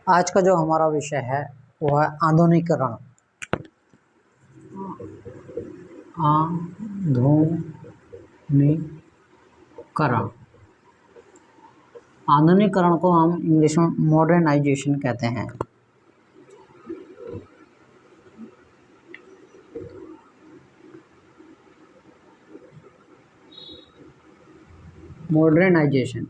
आज का जो हमारा विषय है वो है आधुनिकीकरण। आधुनिकीकरण आधुनिकीकरण को हम इंग्लिश में मॉडर्नाइजेशन कहते हैं। मॉडर्नाइजेशन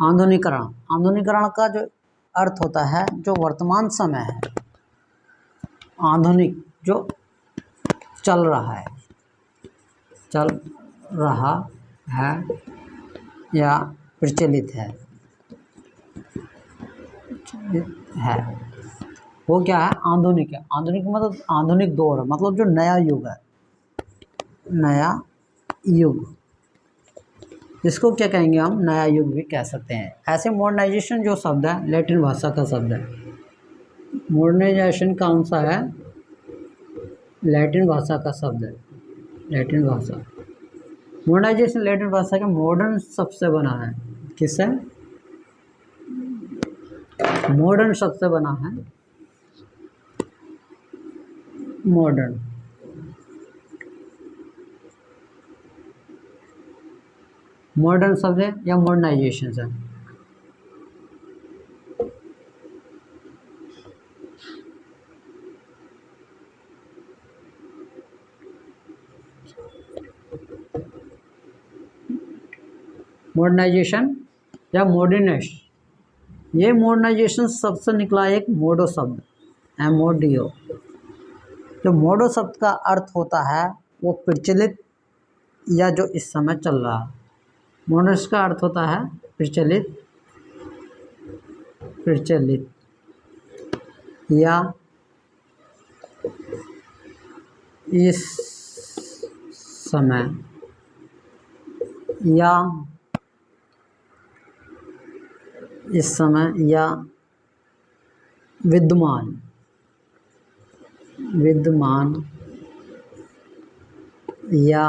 आधुनिकीकरण आधुनिकीकरण का जो अर्थ होता है जो वर्तमान समय है, आधुनिक जो चल रहा है या प्रचलित है वो क्या है? आधुनिक है। आधुनिक मतलब आधुनिक दौर है, मतलब जो नया युग है, नया युग, इसको क्या कहेंगे हम? नया युग भी कह सकते हैं। ऐसे मॉडर्नाइजेशन जो शब्द है लैटिन भाषा का शब्द है। मॉडर्नाइजेशन कौन सा है? लैटिन भाषा का शब्द है। लैटिन भाषा मॉडर्नाइजेशन लैटिन भाषा के मॉडर्न शब्द से बना है। किससे? मॉडर्न शब्द से बना है। मॉडर्न मॉडर्न शब्द है या मॉडर्नाइजेशन है? मॉडर्नाइजेशन या मॉडर्निस्ट, ये मॉडर्नाइजेशन शब्द से निकला एक मोडो शब्द, MODO। जो मोडो शब्द का अर्थ होता है वो प्रचलित या जो इस समय चल रहा है। मॉडर्निस्ट का अर्थ होता है प्रचलित या इस समय या विद्यमान या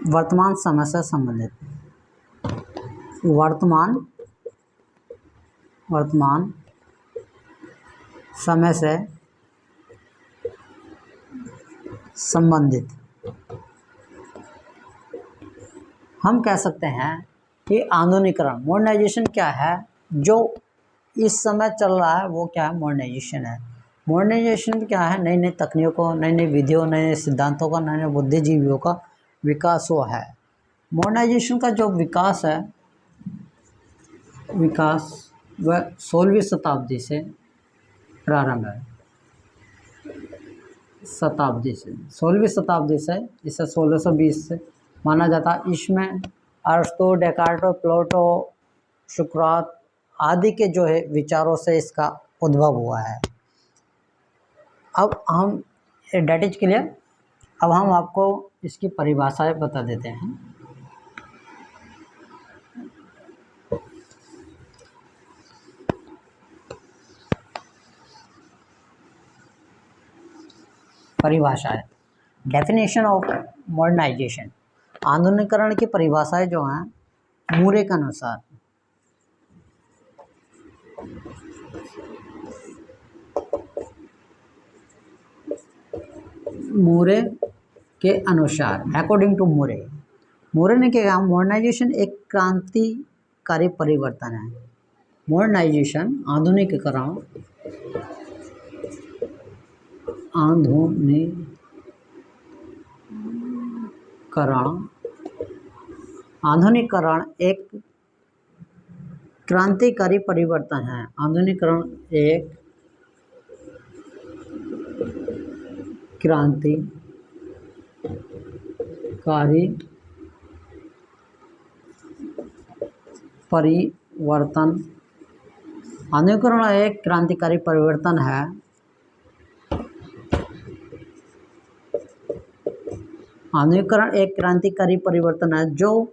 वर्तमान समय से संबंधित, वर्तमान समय से संबंधित। हम कह सकते हैं कि आधुनिकीकरण मॉडर्नाइजेशन क्या है? जो इस समय चल रहा है वो क्या है? मॉडर्नाइजेशन है। मॉडर्नाइजेशन क्या है? नई नई तकनीकों, नई नई विधियों, नए नए सिद्धांतों का, नए नए बुद्धिजीवियों का विकास हुआ है। मॉडर्नाइजेशन का जो विकास है, वह 16वीं शताब्दी से प्रारंभ है। 16वीं शताब्दी से, इसे 1620 से माना जाता है। इसमें अरिस्टो, डेकार्ट, प्लेटो, सुकरात आदि के जो है विचारों से इसका उद्भव हुआ है। अब हम डेट इज क्लियर। अब हम आपको इसकी परिभाषाएं बता देते हैं। परिभाषाएं, डेफिनेशन ऑफ मॉडर्नाइजेशन। आधुनिकीकरण की परिभाषाएं जो हैं मूरे के अनुसार, अकॉर्डिंग टू मूरे ने क्या कहा? मॉडर्नाइजेशन एक क्रांतिकारी परिवर्तन है। मॉडर्नाइजेशन आधुनिकीकरण एक क्रांतिकारी परिवर्तन है। आधुनिकीकरण एक क्रांतिकारी परिवर्तन। आधुनिकीकरण एक क्रांतिकारी परिवर्तन है आधुनिकीकरण एक क्रांतिकारी परिवर्तन है जो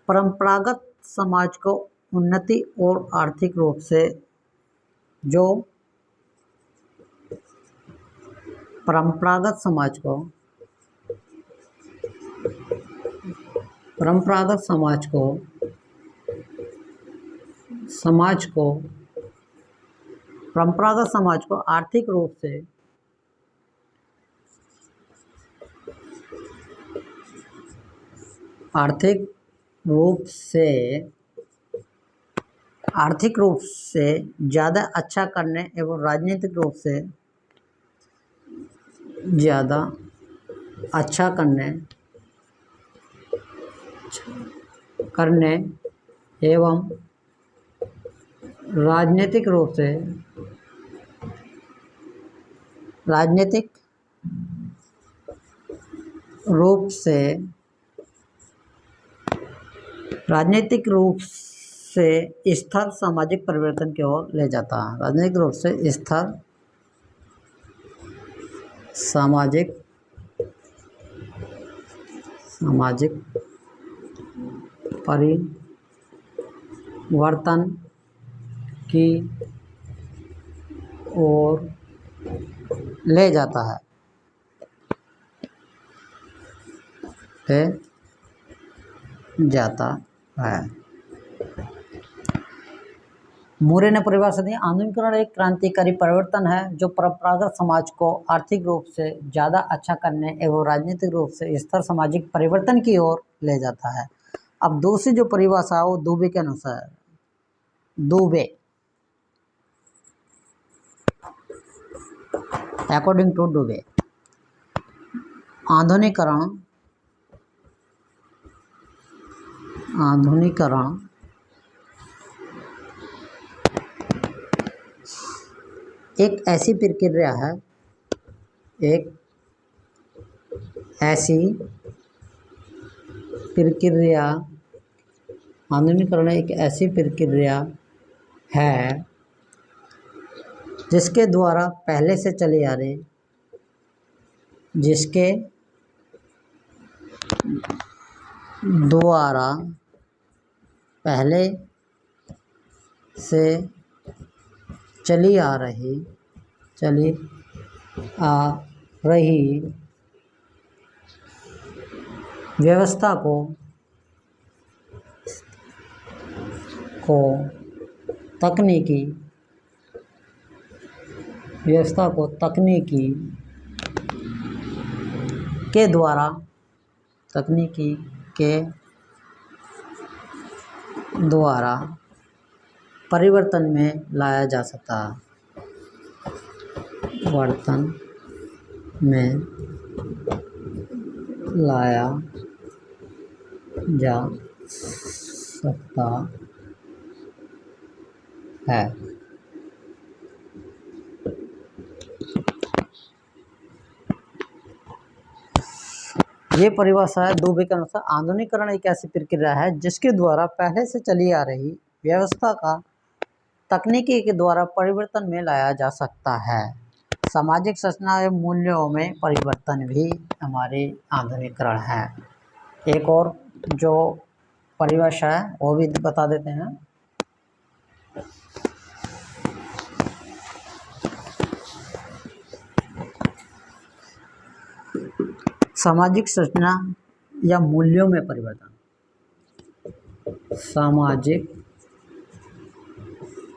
परंपरागत समाज को उन्नति और आर्थिक रूप से परंपरागत समाज को आर्थिक रूप से आर्थिक रूप से ज़्यादा अच्छा करने एवं राजनीतिक रूप से ज़्यादा अच्छा करने एवं राजनीतिक रूप से स्थिर सामाजिक परिवर्तन की ओर ले जाता है। राजनीतिक रूप से स्थिर सामाजिक परिवर्तन की ओर ले जाता है। मूरे ने परिभाषा दी, आधुनिकीकरण एक क्रांतिकारी परिवर्तन है जो परंपरागत समाज को आर्थिक रूप से ज़्यादा अच्छा करने एवं राजनीतिक रूप से स्थिर सामाजिक परिवर्तन की ओर ले जाता है। अब दूसरी जो परिभाषा है वो दुबे के अनुसार, अकॉर्डिंग टू दुबे, आधुनिकीकरण एक ऐसी प्रक्रिया है, आधुनिकीकरण एक ऐसी प्रक्रिया है जिसके द्वारा पहले से चली आ रही व्यवस्था को तकनीकी के द्वारा परिवर्तन में लाया जा सकता है। ये परिभाषा है दुबे के अनुसार, आधुनिकीकरण एक ऐसी प्रक्रिया है जिसके द्वारा पहले से चली आ रही व्यवस्था का तकनीकी के द्वारा परिवर्तन में लाया जा सकता है। सामाजिक संरचना एवं मूल्यों में परिवर्तन भी हमारे आधुनिकीकरण है। एक और जो परिभाषा है वो भी बता देते हैं। सामाजिक संरचना या मूल्यों में परिवर्तन, सामाजिक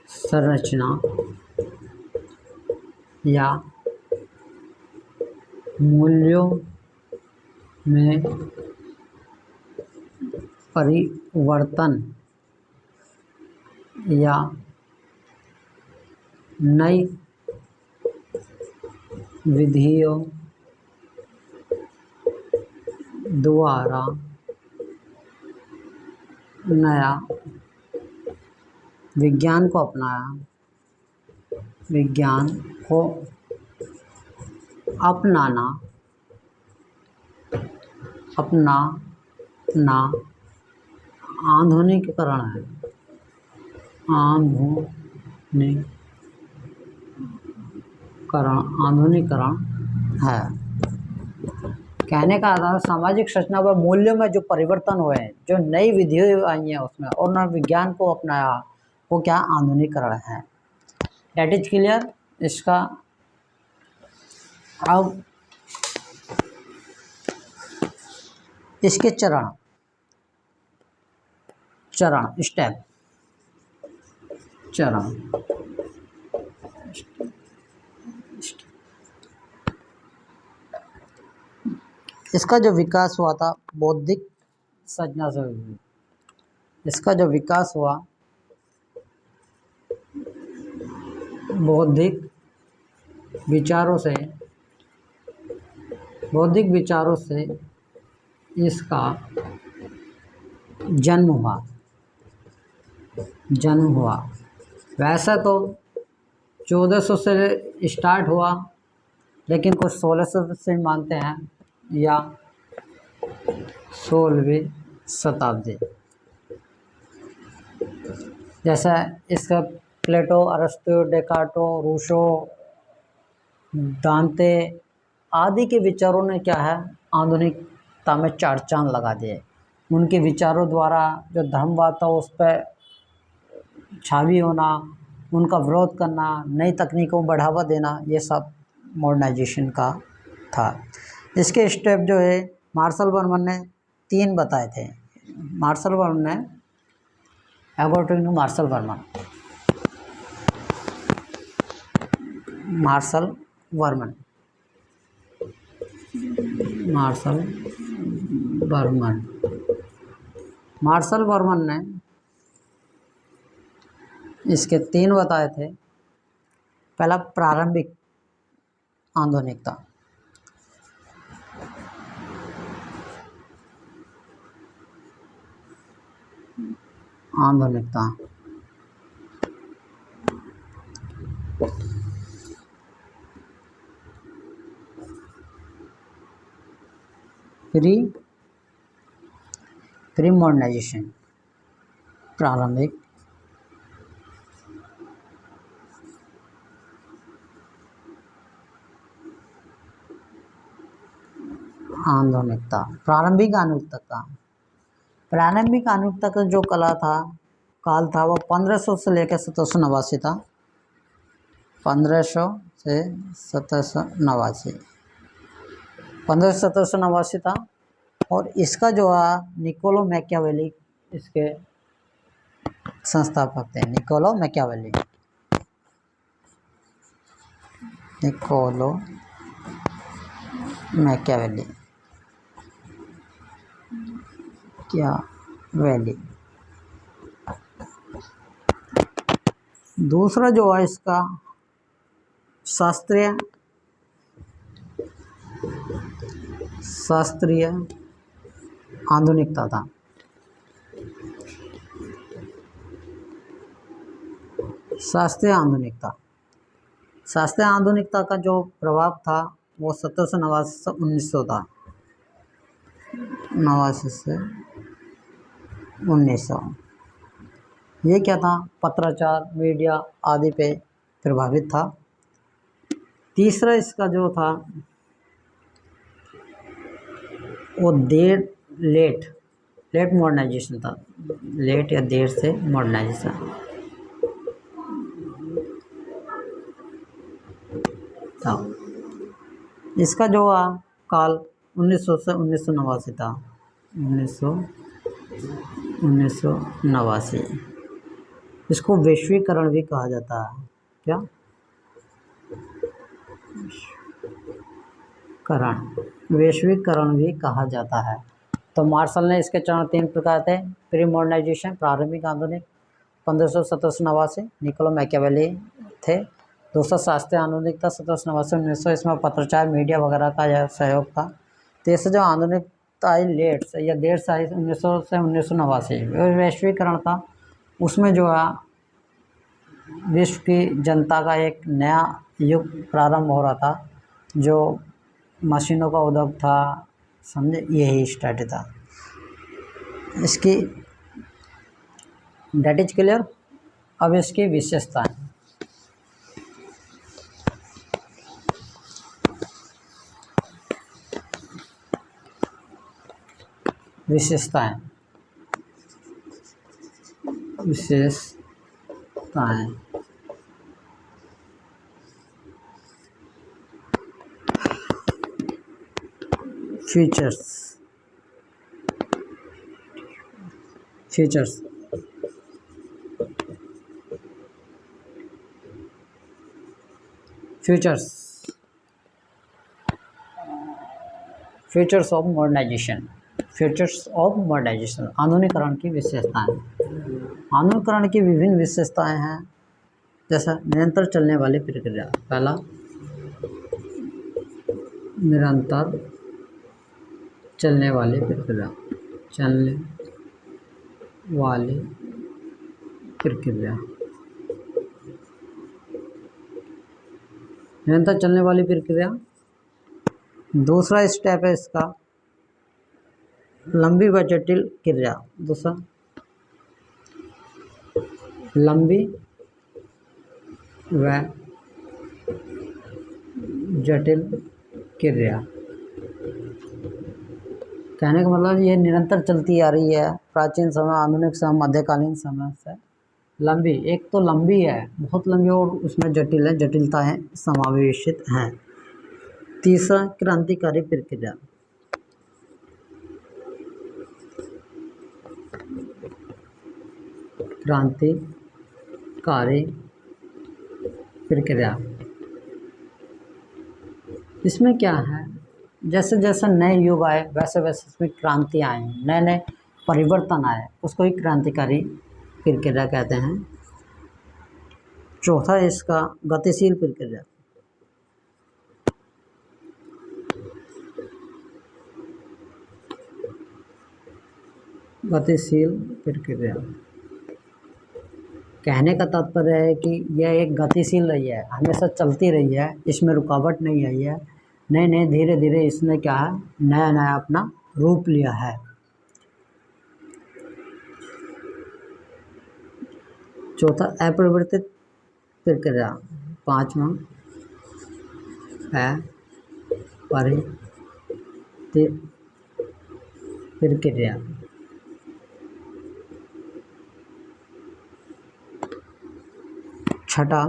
संरचना या मूल्यों में परिवर्तन या नई विधियों द्वारा नया विज्ञान को अपनाना आधुनिकीकरण है। कहने का आधार सामाजिक संरचना व मूल्यों में जो परिवर्तन हुए हैं, जो नई विधियाँ आई हैं उसमें और नए विज्ञान को अपनाया, वो क्या आधुनिकीकरण है। डेट इज क्लियर इसका। अब इसके चरण, चरण, स्टेप, चरण। इसका जो विकास हुआ था बौद्धिक संज्ञा से, इसका जो विकास हुआ बौद्धिक विचारों से, बौद्धिक विचारों से इसका जन्म हुआ, जन्म हुआ। वैसे तो 1400 से स्टार्ट हुआ, लेकिन कुछ 1600 से मानते हैं या 16वीं शताब्दी। जैसे इसका प्लेटो, अरस्तु, डेकार्टो, रूसो, दांते आदि के विचारों ने क्या है आधुनिकता में चार चांद लगा दिए। उनके विचारों द्वारा जो धर्मवाद था उस पर छावी होना, उनका विरोध करना, नई तकनीकों को बढ़ावा देना, ये सब मॉडर्नाइजेशन का था। इसके स्टेप जो है मार्शल बर्मन ने 3 बताए थे। मार्शल बर्मन ने, according to Marshall Berman, Marshall Berman, Marshall Berman, Marshall Berman ने इसके 3 बताए थे। पहला प्रारंभिक आधुनिकता, आधुनिकता, प्री मॉडर्नाइजेशन, प्रारंभिक आधुनिकता। प्रारंभिक आधुनिकता, प्रारंभिक आधुनिकता का जो काल था वो 1500 से लेकर 1789 था। 1500 से 1789, 1789 था। और इसका जो है निकोलो मैकियावेली इसके संस्थापक थे। निकोलो मैकियावेली, निकोलो मैकियावेली, क्या वैली। दूसरा जो है इसका शास्त्रीय आधुनिकता था। शास्त्रीय आधुनिकता, शास्त्रीय आधुनिकता का जो प्रभाव था वो 1789 से 1900 था। 89 से 1900। ये क्या था, पत्राचार, मीडिया आदि पे प्रभावित था। तीसरा इसका जो था वो लेट मॉडर्नाइजेशन था। लेट या देर से मॉडर्नाइजेशन था। इसका जो काल 1900 से 1989 था। 1989। इसको वैश्वीकरण भी कहा जाता है। क्या वैश्वीकरण भी कहा जाता है। तो मार्शल ने इसके चरण 3 प्रकार थे। प्री मॉडर्नाइजेशन, प्रारंभिक आधुनिक, 1500 से 1789। निकोलो मैकियावेली थे। दूसरा शास्त्रीय आधुनिकता 1789 से 1900। इसमें पत्राचार, मीडिया वगैरह का यह सहयोग था। तीसरा जो आधुनिकता आई लेट से या देर से आई 1900 से 1989, वैश्वीकरण था। उसमें जो है विश्व की जनता का एक नया युग प्रारंभ हो रहा था, जो मशीनों का उद्योग था, समझे, यही स्टार्ट था इसकी। Date is clear. अब इसकी विशेषताएं, विशेषताएं, विशेषताएं। Features, features features features of modernisation. Features of modernisation, आधुनिकरण की विशेषताएं। आधुनिकरण की विभिन्न विशेषताएं हैं, जैसा निरंतर चलने वाली प्रक्रिया। पहला, निरंतर चलने वाली प्रक्रिया। चलने वाली प्रक्रिया, निरंतर चलने वाली प्रक्रिया। दूसरा स्टेप है इसका, लंबी व जटिल क्रिया। दूसरा, लंबी व जटिल क्रिया। कहने का मतलब ये निरंतर चलती आ रही है, प्राचीन समय, आधुनिक समय, मध्यकालीन समय से। लंबी, एक तो लंबी है, बहुत लंबी, और उसमें जटिल है, जटिलताएं समावेशित हैं। तीसरा, क्रांतिकारी प्रक्रिया। क्रांतिकारी प्रक्रिया, इसमें क्या है, जैसे जैसे नए युग आए वैसे वैसे इसमें क्रांति आए, नए नए परिवर्तन आए, उसको ही क्रांतिकारी प्रक्रिया कहते हैं। चौथा है इसका, गतिशील प्रक्रिया। गतिशील प्रक्रिया, कहने का तात्पर्य है कि यह एक गतिशील रही है, हमेशा चलती रही है, इसमें रुकावट नहीं आई है। नए नए धीरे धीरे इसने क्या है, नया नया अपना रूप लिया है। चौथा, अपरिवर्तित प्रक्रिया। पांचवा, अपरिवर्तित प्रक्रिया। छठा,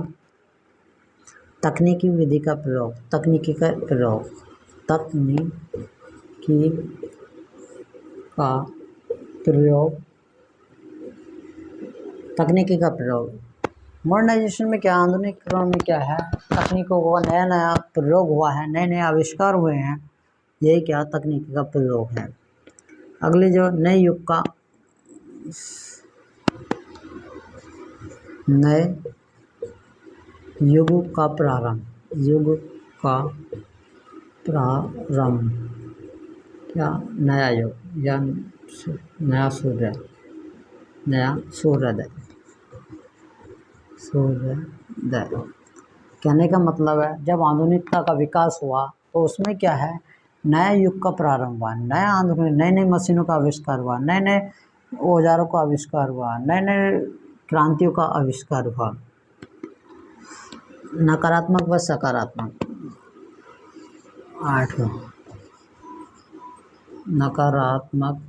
तकनीकी विधि का प्रयोग। तकनीकी का प्रयोग, तकनीकी का प्रयोग, तकनीकी का प्रयोग। मॉडर्नाइजेशन में क्या, आधुनिकीकरण में क्या है, तकनीकों का नया नया प्रयोग हुआ है, नए नए आविष्कार हुए हैं, यही क्या, तकनीकी का प्रयोग है। अगले जो नए युग का, नए युग का प्रारंभ। युग का प्रारंभ, क्या, नया युग या नया सूर्य, नया सूर्योदय। सूर्योदय कहने का मतलब है, जब आधुनिकता का विकास हुआ तो उसमें क्या है, नया युग का प्रारंभ हुआ, नया आधुनिक, नए नए मशीनों का आविष्कार हुआ, नए नए औजारों का आविष्कार हुआ, नए नए क्रांतियों का आविष्कार हुआ। नकारात्मक व सकारात्मक। आठवां, नकारात्मक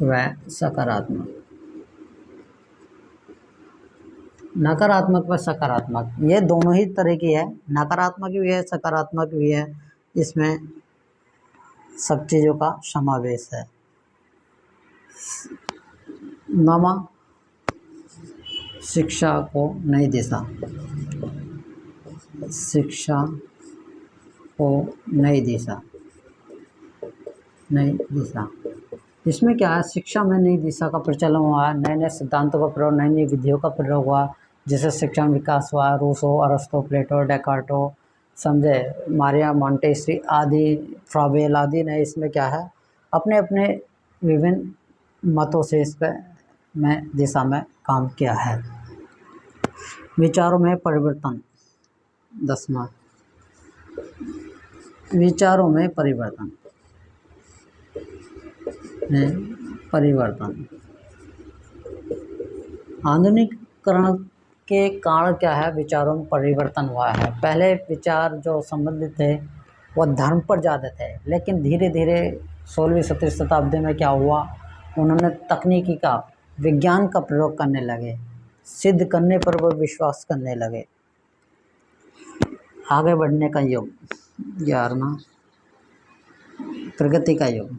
व सकारात्मक। नकारात्मक व सकारात्मक, ये दोनों ही तरह की है, नकारात्मक भी है, सकारात्मक भी है, इसमें सब चीज़ों का समावेश है। नौवां, शिक्षा को नई दिशा। शिक्षा को नई दिशा, नई दिशा। इसमें क्या है, शिक्षा में नई दिशा का प्रचलन हुआ, नए नए सिद्धांतों का प्रयोग, नई नई विधियों का प्रयोग हुआ, जिससे शिक्षा में विकास हुआ। रूसो, अरस्तो, प्लेटो, डेकार्टो, समझे, मारिया मॉन्टेसरी आदि, फ्राबेल आदि ने इसमें क्या है, अपने अपने विभिन्न मतों से इस पर में दिशा में काम किया है। विचारों में परिवर्तन। 10वां, विचारों में परिवर्तन। परिवर्तन, आधुनिकीकरण के कारण क्या है, विचारों में परिवर्तन हुआ है। पहले विचार जो संबंधित थे वह धर्म पर ज़्यादा थे, लेकिन धीरे धीरे 16वीं-17वीं शताब्दी में क्या हुआ, उन्होंने तकनीकी का, विज्ञान का प्रयोग करने लगे, सिद्ध करने पर वो विश्वास करने लगे। आगे बढ़ने का युग। 11वां, प्रगति का युग।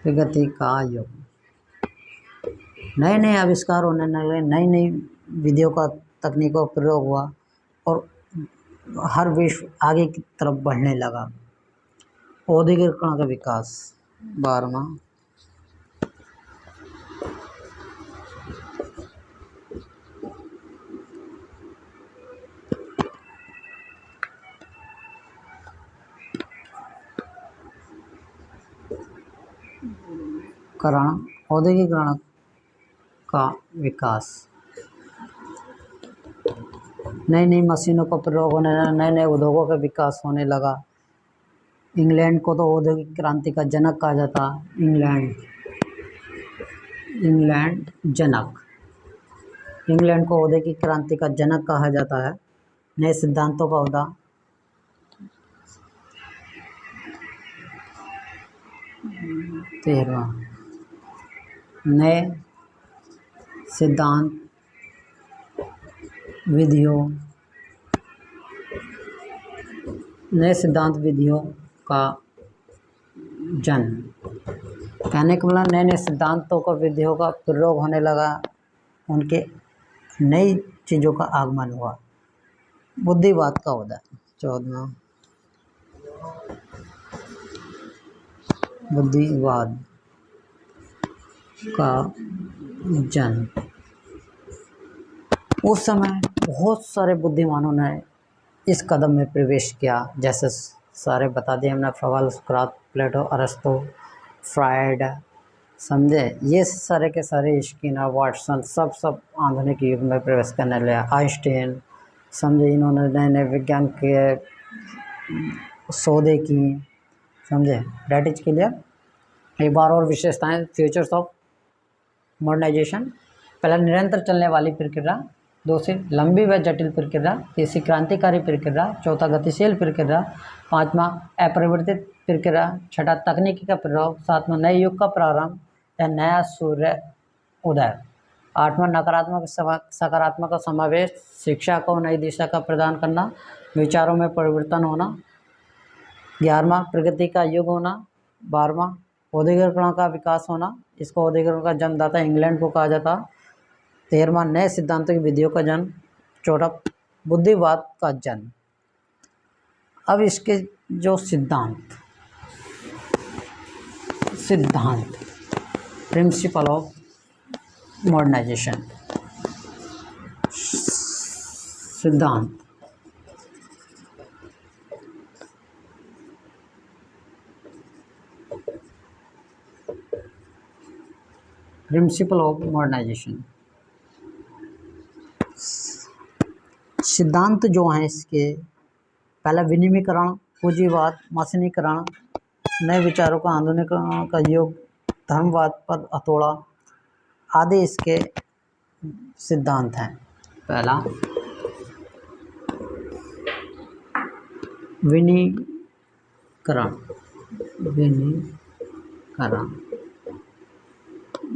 प्रगति का युग। नए नए आविष्कार होने लगे, नई नई विधियों का तकनीकों का प्रयोग हुआ और हर विश्व आगे की तरफ बढ़ने लगा। औद्योगिकरण का विकास 12वां। औद्योगिकरण का विकास, नई नई मशीनों का प्रयोग होने लगा, नए नए उद्योगों का विकास होने लगा। इंग्लैंड को तो औद्योगिक क्रांति का जनक कहा जाता। इंग्लैंड को औद्योगिक क्रांति का जनक कहा जाता है। नए सिद्धांतों का उदय, 13वां। नए सिद्धांत विधियों का जन्म, कहने का मतलब नए नए सिद्धांतों का विधियों का प्रयोग होने लगा, उनके नई चीज़ों का आगमन हुआ। बुद्धिवाद का उदय, 14वां। बुद्धिवाद का जन्म, उस समय बहुत सारे बुद्धिमानों ने इस कदम में प्रवेश किया, जैसे सारे बता दिए हमने, फ्लावल, सुकरात, प्लेटो, अरस्तु, फ्रायड, समझे। ये सारे के सारे स्किनर, वाटसन सब आधुनिक युग में प्रवेश करने लगे। आइंस्टीन, समझे, इन्होंने नए नए विज्ञान के शोधें की, समझे। That is clear. एक बार और विशेषताएं, फीचर्स ऑफ मॉडर्नाइजेशन। पहला, निरंतर चलने वाली प्रक्रिया। दूसरी, लंबी व जटिल प्रक्रिया। तीसरी, क्रांतिकारी प्रक्रिया। चौथा, गतिशील प्रक्रिया। पांचवा, अपरिवर्तित प्रक्रिया। छठा, तकनीकी का प्रयोग। सातवां, नए युग का प्रारंभ या नया सूर्य उदय। आठवां, नकारात्मक सकारात्मक का समावेश। शिक्षा को नई दिशा का प्रदान करना, विचारों में परिवर्तन होना। 11वां, प्रगति का युग होना। 12वां, औद्योगिकरण का विकास होना, इसको औद्योगिकरण का जन्मदाता इंग्लैंड को कहा जाता। 13वां, नए सिद्धांतों की विधियों का जन्म। 14, बुद्धिवाद का जन्म। अब इसके जो सिद्धांत प्रिंसिपल ऑफ मॉडर्नाइजेशन, सिद्धांत। प्रिंसिपल ऑफ मॉडर्नाइजेशन, सिद्धांत जो हैं इसके, पहला विनिमयीकरण, पूंजीवाद, मशीनीकरण, नए विचारों का आधुनिकरण का युग, धर्मवाद पर हथौड़ा आदि इसके सिद्धांत हैं। पहला, विनिमयीकरण।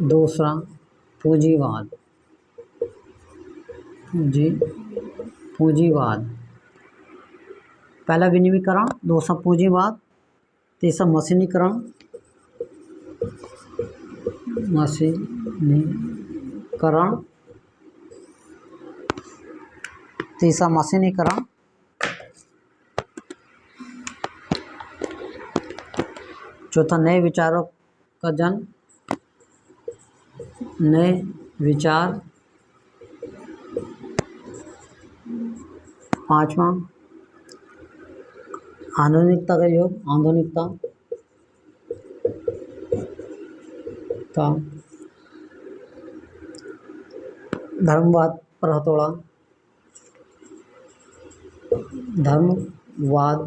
दूसरा, पूंजीवाद। पहला विनिमयीकरण, दूसरा पूंजीवाद, तीसरा मशीनीकरण। तीसरा मशीनीकरण। चौथा, नए विचारों का जन्म, नए विचार। पांचवा, आधुनिकता का युग, धर्मवाद पर हथौड़ा, धर्मवाद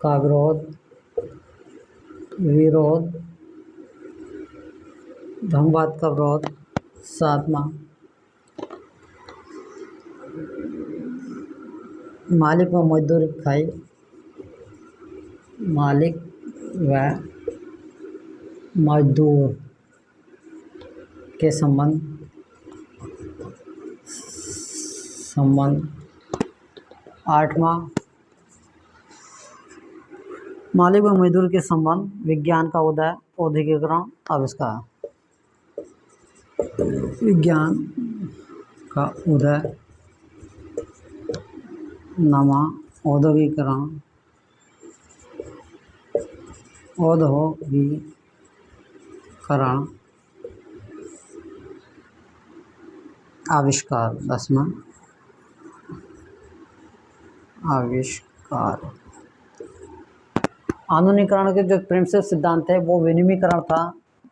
का विरोध। सातवां, मालिक व मजदूर इकाई, मालिक व मजदूर के संबंध। आठवां, मालिक व मजदूर के संबंध, विज्ञान का उदय। औद्योगिकरण आविष्कार। विज्ञान का उदय, नमा औद्योगिकरण, औद्योगिकरण आविष्कार। 10वां आविष्कार। आधुनिकीकरण के जो प्रिंसिपल सिद्धांत थे वो विनिमयीकरण था,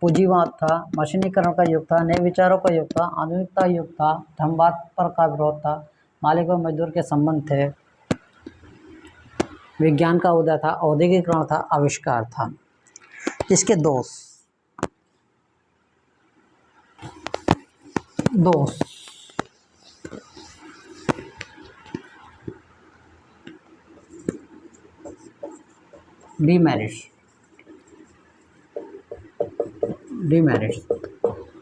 पूंजीवाद था, मशीनीकरण का युग था, नए विचारों का युग था, आधुनिकता युग था, धर्मवाद पर का विरोध था, मालिक और मजदूर के संबंध थे, विज्ञान का उदय था, औद्योगिकरण था, आविष्कार था। इसके दोष डीमेरिट्स।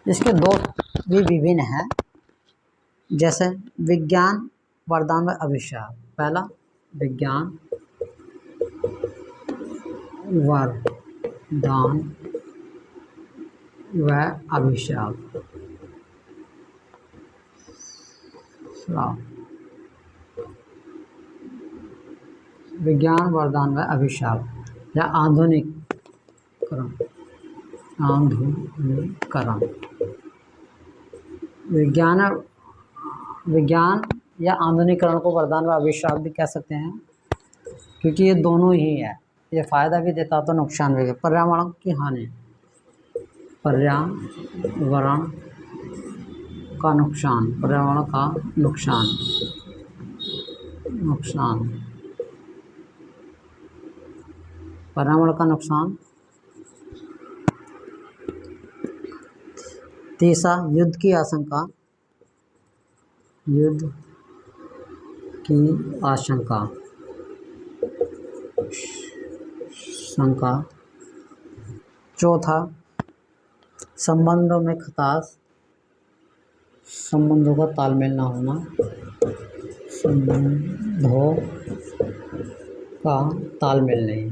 इसके दोष भी विभिन्न हैं, जैसे विज्ञान वरदान व अभिशाप। पहला, विज्ञान वरदान व अभिशाप। विज्ञान वरदान व अभिशाप या आधुनिकीकरण। विज्ञान या आधुनिकीकरण को वरदान व अभिशाप भी कह सकते हैं, क्योंकि ये दोनों ही है। ये फायदा भी देता तो नुकसान भी। पर्यावरण की हानि, पर्यावरण का नुकसान, पर्यावरण का नुकसान, पर्यावरण का नुकसान। तीसरा, युद्ध की आशंका, युद्ध की आशंका। चौथा, संबंधों में खटास, संबंधों का तालमेल ना होना, संबंधों का तालमेल नहीं,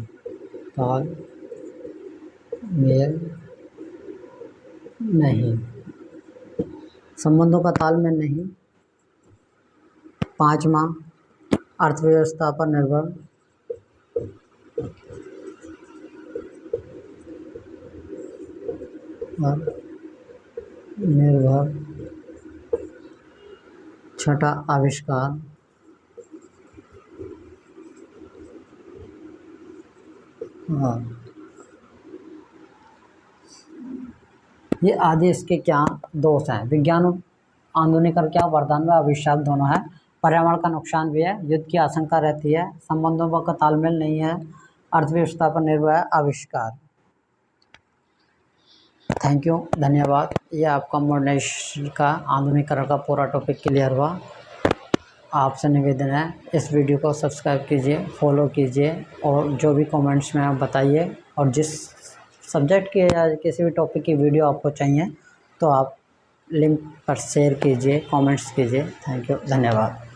संबंधों का तालमेल नहीं। पांचवा, अर्थव्यवस्था पर निर्भर, छठा, आविष्कार। ये आदि इसके क्या दोष हैं। विज्ञान आधुनिकीकरण क्या वरदान व अभिशाप दोनों है। पर्यावरण का नुकसान भी है, युद्ध की आशंका रहती है, संबंधों का तालमेल नहीं है, अर्थव्यवस्था पर निर्भर है, आविष्कार। थैंक यू, धन्यवाद। ये आपका मॉडर्नाइजेशन का आधुनिकीकरण का पूरा टॉपिक क्लियर हुआ। आपसे निवेदन है, इस वीडियो को सब्सक्राइब कीजिए, फॉलो कीजिए और जो भी कमेंट्स में आप बताइए, और जिस सब्जेक्ट की या किसी भी टॉपिक की वीडियो आपको चाहिए तो आप लिंक पर शेयर कीजिए, कमेंट्स कीजिए। थैंक यू, धन्यवाद।